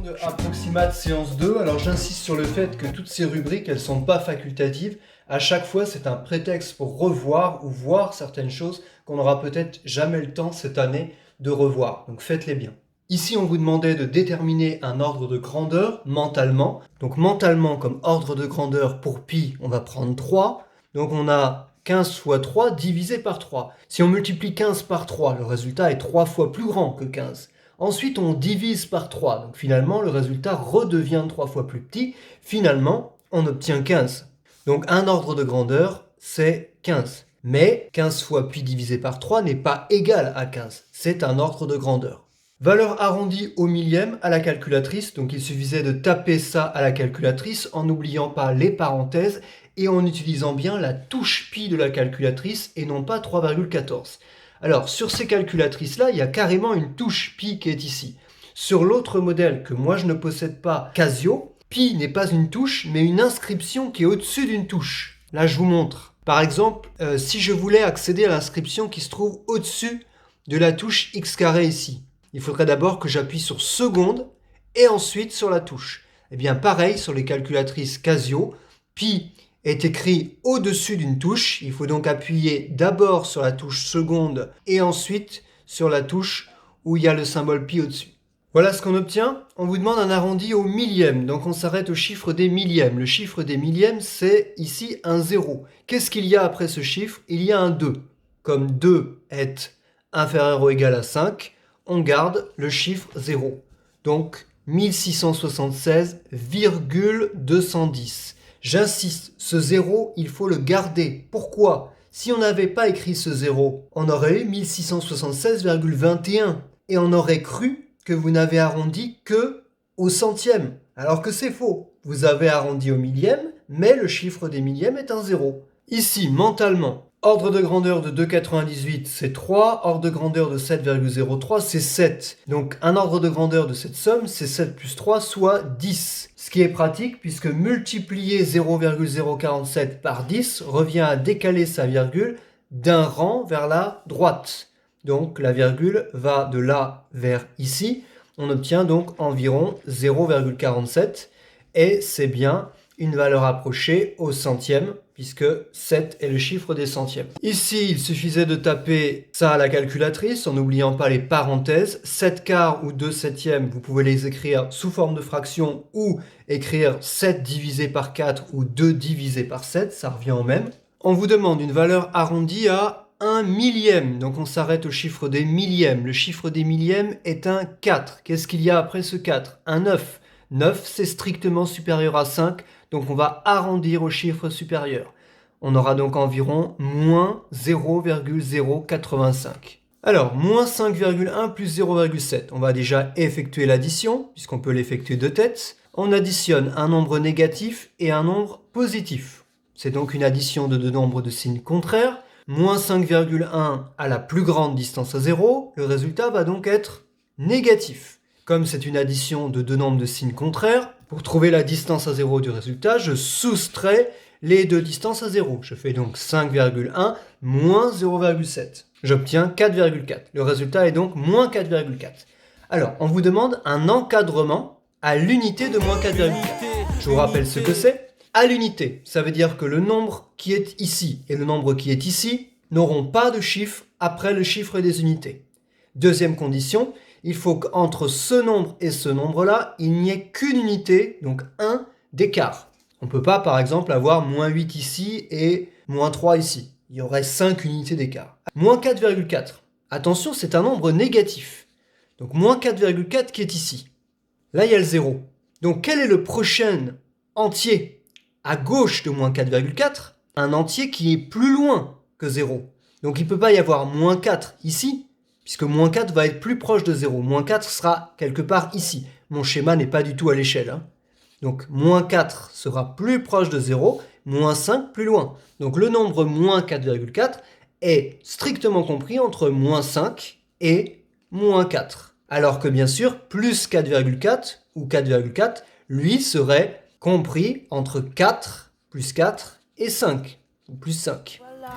de Approximat séance 2. Alors j'insiste sur le fait que toutes ces rubriques, elles ne sont pas facultatives. À chaque fois, c'est un prétexte pour revoir ou voir certaines choses qu'on n'aura peut-être jamais le temps cette année de revoir. Donc faites-les bien. Ici, on vous demandait de déterminer un ordre de grandeur mentalement. Donc mentalement, comme ordre de grandeur pour pi, on va prendre 3. Donc on a 15 fois 3 divisé par 3. Si on multiplie 15 par 3, le résultat est 3 fois plus grand que 15. Ensuite, on divise par 3. Donc finalement, le résultat redevient 3 fois plus petit. Finalement, on obtient 15. Donc un ordre de grandeur, c'est 15. Mais 15 fois pi divisé par 3 n'est pas égal à 15. C'est un ordre de grandeur. Valeur arrondie au millième à la calculatrice. Donc il suffisait de taper ça à la calculatrice en n'oubliant pas les parenthèses et en utilisant bien la touche pi de la calculatrice et non pas 3,14. Alors, sur ces calculatrices-là, il y a carrément une touche pi qui est ici. Sur l'autre modèle que moi je ne possède pas, Casio, pi n'est pas une touche, mais une inscription qui est au-dessus d'une touche. Là, je vous montre. Par exemple, si je voulais accéder à l'inscription qui se trouve au-dessus de la touche x carré ici, il faudrait d'abord que j'appuie sur seconde et ensuite sur la touche. Eh bien, pareil sur les calculatrices Casio, pi est écrit au-dessus d'une touche. Il faut donc appuyer d'abord sur la touche seconde et ensuite sur la touche où il y a le symbole pi au-dessus. Voilà ce qu'on obtient. On vous demande un arrondi au millième, donc on s'arrête au chiffre des millièmes. Le chiffre des millièmes, c'est ici un 0. Qu'est-ce qu'il y a après ce chiffre? Il y a un 2. Comme 2 est inférieur ou égal à 5, on garde le chiffre 0. Donc 1676,210. J'insiste, ce 0, il faut le garder. Pourquoi? Si on n'avait pas écrit ce 0, on aurait eu 1676,21 et on aurait cru que vous n'avez arrondi que au centième. Alors que c'est faux. Vous avez arrondi au millième, mais le chiffre des millièmes est un 0. Ici, mentalement, ordre de grandeur de 2,98 c'est 3, ordre de grandeur de 7,03 c'est 7. Donc un ordre de grandeur de cette somme c'est 7 plus 3 soit 10. Ce qui est pratique puisque multiplier 0,047 par 10 revient à décaler sa virgule d'un rang vers la droite. Donc la virgule va de là vers ici. On obtient donc environ 0,47 et c'est bien une valeur approchée au centième, puisque 7 est le chiffre des centièmes. Ici, il suffisait de taper ça à la calculatrice, en n'oubliant pas les parenthèses. 7 quarts ou 2 septièmes, vous pouvez les écrire sous forme de fraction, ou écrire 7 divisé par 4 ou 2 divisé par 7, ça revient au même. On vous demande une valeur arrondie à 1 millième, donc on s'arrête au chiffre des millièmes. Le chiffre des millièmes est un 4. Qu'est-ce qu'il y a après ce 4? Un 9. 9, c'est strictement supérieur à 5, donc on va arrondir au chiffre supérieur. On aura donc environ moins 0,085. Alors, moins 5,1 plus 0,7. On va déjà effectuer l'addition, puisqu'on peut l'effectuer de tête. On additionne un nombre négatif et un nombre positif. C'est donc une addition de deux nombres de signes contraires. Moins 5,1 à la plus grande distance à 0. Le résultat va donc être négatif. Comme c'est une addition de deux nombres de signes contraires, pour trouver la distance à 0 du résultat, je soustrais les deux distances à 0. Je fais donc 5,1 moins 0,7. J'obtiens 4,4. Le résultat est donc moins 4,4. Alors, on vous demande un encadrement à l'unité de moins 4,4. Je vous rappelle ce que c'est. À l'unité, ça veut dire que le nombre qui est ici et le nombre qui est ici n'auront pas de chiffre après le chiffre des unités. Deuxième condition, il faut qu'entre ce nombre et ce nombre-là, il n'y ait qu'une unité, donc 1 d'écart. On ne peut pas, par exemple, avoir moins 8 ici et moins 3 ici. Il y aurait 5 unités d'écart. Moins 4,4. Attention, c'est un nombre négatif. Donc moins 4,4 qui est ici. Là, il y a le 0. Donc quel est le prochain entier à gauche de moins 4,4? Un entier qui est plus loin que 0. Donc il ne peut pas y avoir moins 4 ici, puisque moins 4 va être plus proche de 0. Moins 4 sera quelque part ici. Mon schéma n'est pas du tout à l'échelle. Donc moins 4 sera plus proche de 0, moins 5 plus loin. Donc le nombre moins 4,4 est strictement compris entre moins 5 et moins 4. Alors que bien sûr, plus 4,4 ou 4,4, lui serait compris entre 4 plus 4 et 5, ou plus 5. Voilà.